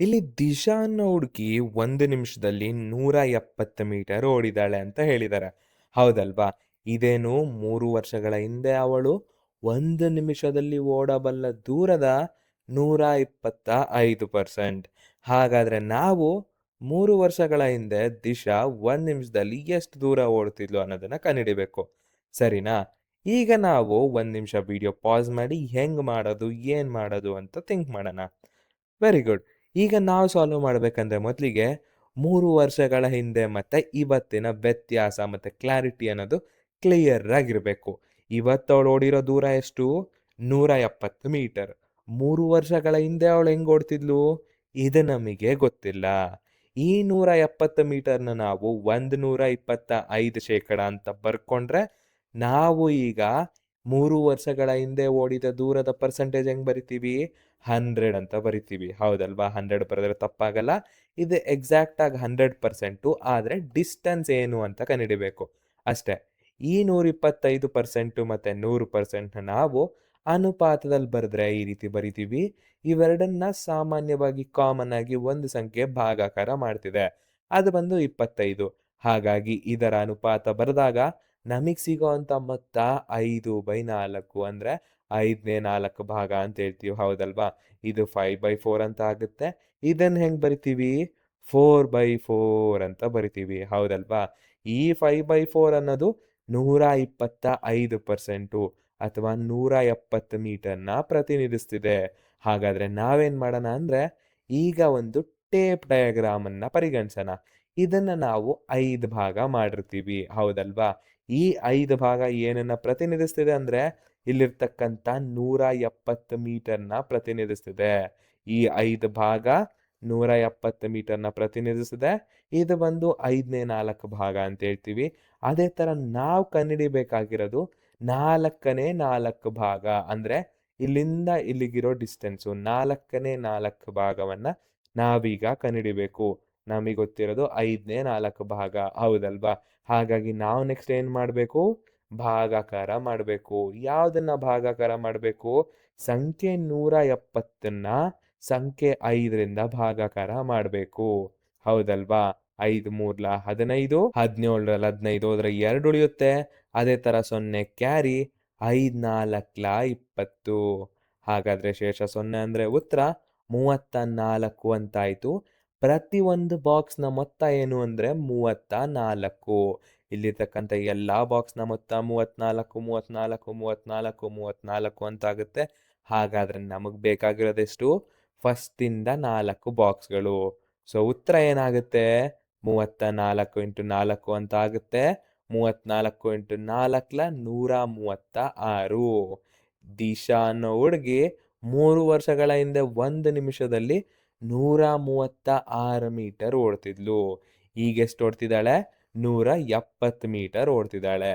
ಇಲ್ಲಿ ದಿಶಾ ಅನ್ನೋ ಹುಡುಗಿ 1 ನಿಮಿಷದಲ್ಲಿ 170 ಮೀಟರ್ ಓಡಿದಾಳೆ ಅಂತ ಹೇಳಿದ್ದಾರೆ. ಹೌದಲ್ವಾ? ಇದೇನು 3 ವರ್ಷಗಳ ಹಿಂದೆ ಅವಳು 1 ನಿಮಿಷದಲ್ಲಿ ಓಡಬಲ್ಲ ದೂರದ 125%. ಹಾಗಾದ್ರೆ ನಾವು 3 ವರ್ಷಗಳ ಹಿಂದೆ ದಿಶಾ 1 ನಿಮಿಷದಲ್ಲಿ ಎಷ್ಟು ದೂರ ಓಡ್ತಿದ್ಲು ಅನ್ನೋದನ್ನ ಕಂಡುಹಿಡಿಬೇಕು. ಸರಿನಾ? ಈಗ ನಾವು 1 ನಿಮಿಷ ವಿಡಿಯೋ ಪಾಸ್ ಮಾಡಿ ಹೆಂಗ್ ಮಾಡೋದು, ಏನ್ ಮಾಡೋದು ಅಂತ ಥಿಂಕ್ ಮಾಡೋಣ. Very good. ಈಗ ನಾವು ಸಾಲ್ವ್ ಮಾಡ್ಬೇಕಂದ್ರೆ ಮೊದಲಿಗೆ 3 ವರ್ಷಗಳ ಹಿಂದೆ ಮತ್ತೆ ಇವತ್ತಿನ ವ್ಯತ್ಯಾಸ ಮತ್ತೆ ಕ್ಲಾರಿಟಿ ಅನ್ನೋದು ಕ್ಲಿಯರ್ ಆಗಿರಬೇಕು. ಇವತ್ತು ಅವಳು ಓಡಿರೋ ದೂರ ಎಷ್ಟು? 170 ಮೀಟರ್. 3 ವರ್ಷಗಳ ಹಿಂದೆ ಅವಳು ಹೆಂಗ್ ಓಡ್ತಿದ್ಲು? ಇದು ನಮಗೆ ಗೊತ್ತಿಲ್ಲ. ಈ 170 ಮೀಟರ್‌ನ ನಾವು 125% ಅಂತ ಬರ್ಕೊಂಡ್ರೆ, ನಾವು ಈಗ 3 ವರ್ಷಗಳ ಹಿಂದೆ ಓಡಿದ ದೂರದ ಪರ್ಸೆಂಟೇಜ್ ಹೆಂಗ್ ಬರಿತೀವಿ? 100 ಅಂತ ಬರಿತೀವಿ. ಹೌದಲ್ವಾ? 100 ಬರೆದ್ರೆ ತಪ್ಪಾಗಲ್ಲ. ಇದು ಎಕ್ಸಾಕ್ಟ್ ಆಗಿ 100% ಆದ್ರೆ ಡಿಸ್ಟೆನ್ಸ್ ಏನು ಅಂತ ಕಂಡುಹಿಡಿಬೇಕು. ಅಷ್ಟೇ. ಈ 125% ಮತ್ತೆ 100% ನಾವು ಅನುಪಾತದಲ್ಲಿ ಬರೆದ್ರೆ ಈ ರೀತಿ ಬರಿತೀವಿ. ಇವೆರಡನ್ನ ಸಾಮಾನ್ಯವಾಗಿ ಕಾಮನ್ ಆಗಿ ಒಂದು ಸಂಖ್ಯೆ ಭಾಗಾಕಾರ ಮಾಡ್ತಿದೆ. ಅದು ಬಂದು 25. ಹಾಗಾಗಿ ಇದರ ಅನುಪಾತ ಬರೆದಾಗ ನಮಿಗ್ ಸಿಗೋವಂಥ ಮೊತ್ತ 5/4 ಅಂದ್ರೆ 5ನೇ 4 ಭಾಗ ಅಂತ ಹೇಳ್ತೀವಿ. ಹೌದಲ್ವಾ? ಇದು 5/4 ಅಂತ ಆಗುತ್ತೆ. ಇದನ್ನ ಹೆಂಗ್ ಬರಿತೀವಿ? 4/4 ಅಂತ ಬರಿತೀವಿ. ಹೌದಲ್ವಾ? ಈ 5/4 ಅನ್ನೋದು 125% ಅಥವಾ 170 ಮೀಟರ್‌ನ ಪ್ರತಿನಿಧಿಸ್ತಿದೆ. ಹಾಗಾದ್ರೆ ನಾವೇನ್ ಮಾಡೋಣ ಅಂದ್ರೆ, ಈಗ ಒಂದು ಟೇಪ್ ಡಯಾಗ್ರಾಮ್ ಅನ್ನ ಪರಿಗಣಿಸೋಣ. ಇದನ್ನ ನಾವು 5 ಭಾಗ ಮಾಡಿರ್ತೀವಿ. ಹೌದಲ್ವಾ? ಈ 5 ಭಾಗ ಏನನ್ನ ಪ್ರತಿನಿಧಿಸ್ತಿದೆ ಅಂದ್ರೆ, ಇಲ್ಲಿರ್ತಕ್ಕಂಥ 170 ಮೀಟರ್‌ನ ಪ್ರತಿನಿಧಿಸ್ತಿದೆ. ಈ 5 ಭಾಗ 170 ಮೀಟರ್‌ನ ಪ್ರತಿನಿಧಿಸಿದೆ. ಇದು ಬಂದು 5ನೇ 4 ಭಾಗ ಅಂತ ಹೇಳ್ತೀವಿ. ಅದೇ ತರ ನಾವು ಕಂಡುಹಿಡಿಬೇಕಾಗಿರೋದು 4ನೇ 4 ಭಾಗ. ಅಂದ್ರೆ ಇಲ್ಲಿಂದ ಇಲ್ಲಿಗಿರೋ ಡಿಸ್ಟೆನ್ಸು 4ನೇ 4 ಭಾಗವನ್ನ ನಾವೀಗ ಕಂಡುಹಿಡಿಬೇಕು. ನಮಗೆ ಗೊತ್ತಿರೋದು 5ನೇ 4 ಭಾಗ. ಹೌದಲ್ವಾ? ಹಾಗಾಗಿ ನಾವು ನೆಕ್ಸ್ಟ್ ಏನ್ ಮಾಡ್ಬೇಕು? ಭಾಗಾಕಾರ ಮಾಡ್ಬೇಕು. ಯಾವುದನ್ನ ಭಾಗಾಕಾರ ಮಾಡ್ಬೇಕು? ಸಂಖ್ಯೆ 170ನ್ನ ಸಂಖ್ಯೆ 5ರಿಂದ ಭಾಗಾಕಾರ ಮಾಡ್ಬೇಕು. ಹೌದಲ್ವಾ? 5 ಮೂರ್ಲ 15, 17ರಲ್ಲಿ 15 ಹೋದ್ರೆ 2 ಉಳಿಯುತ್ತೆ. ಅದೇ ತರ 0 ಕ್ಯಾರಿ, 5 ನಾಲ್ಕಲ 20. ಹಾಗಾದ್ರೆ ಶೇಷ 0 ಅಂದ್ರೆ ಉತ್ತರ 34 ಅಂತಾಯ್ತು. ಪ್ರತಿಯೊಂದು ಬಾಕ್ಸ್‌ನ ಮೊತ್ತ ಏನು ಅಂದ್ರೆ 34. ಇಲ್ಲಿರ್ತಕ್ಕಂಥ ಎಲ್ಲಾ ಬಾಕ್ಸ್‌ನ ಮೊತ್ತ 34, 34, 34, 34 ಅಂತಾಗುತ್ತೆ. ಹಾಗಾದ್ರೆ ನಮಗ್ ಬೇಕಾಗಿರೋದೆಷ್ಟು? ಫಸ್ಟಿಂದ 4 ಬಾಕ್ಸ್‌ಗಳು. ಸೊ ಉತ್ತರ ಏನಾಗುತ್ತೆ? 34 ಇಂಟು 4 ಅಂತ ಆಗುತ್ತೆ. 34 ಇಂಟು 4ಲ 136. ದಿಶಾ ಅನ್ನೋ ಹುಡುಗಿ 3 ವರ್ಷಗಳ ಹಿಂದೆ 1 ನಿಮಿಷದಲ್ಲಿ 136 ಮೀಟರ್ ಓಡ್ತಿದ್ಲು. ಈಗೆಷ್ಟು ಓಡ್ತಿದ್ದಾಳೆ? 170 ಮೀಟರ್ ಓಡ್ತಿದ್ದಾಳೆ.